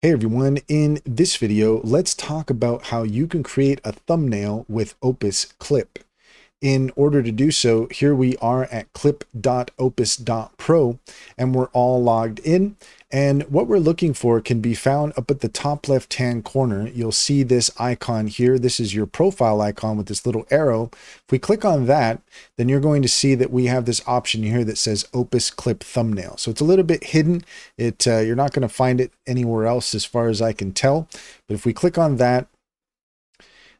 Hey everyone, in this video, let's talk about how you can create a thumbnail with Opus Clip. In order to do so, here we are at clip.opus.pro and we're all logged in. And what we're looking for can be found up at the top left-hand corner. You'll see this icon here. This is your profile icon with this little arrow. If we click on that, then you're going to see that we have this option here that says Opus Clip Thumbnail. So it's a little bit hidden. You're not going to find it anywhere else as far as I can tell. But if we click on that,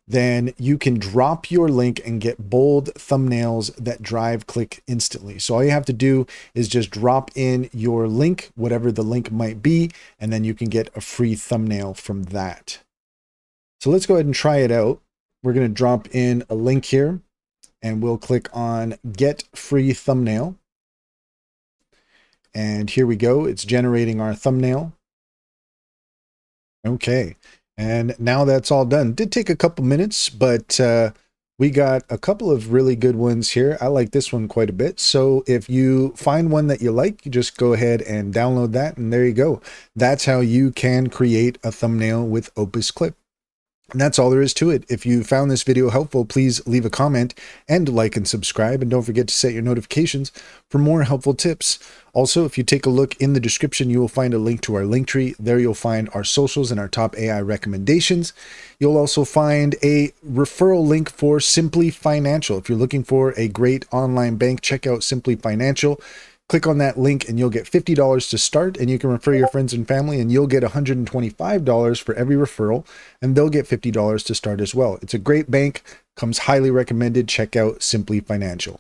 then you can drop your link and get bold thumbnails that drive click instantly. So all you have to do is just drop in your link, whatever the link might be, and then you can get a free thumbnail from that. So let's go ahead and try it out. We're going to drop in a link here and we'll click on Get Free Thumbnail. And here we go. It's generating our thumbnail. Okay. And now that's all done. Did take a couple minutes, but we got a couple of really good ones here. I like this one quite a bit. So if you find one that you like, you just go ahead and download that, and there you go. That's how you can create a thumbnail with Opus Clip. And that's all there is to it. If you found this video helpful, please leave a comment and like and subscribe. And don't forget to set your notifications for more helpful tips. Also, if you take a look in the description, you will find a link to our link tree. There you'll find our socials and our top AI recommendations. You'll also find a referral link for Simply Financial. If you're looking for a great online bank, check out Simply Financial. Click on that link and you'll get $50 to start, and you can refer your friends and family, and you'll get $125 for every referral, and they'll get $50 to start as well. It's a great bank, comes highly recommended. Check out Simply Financial.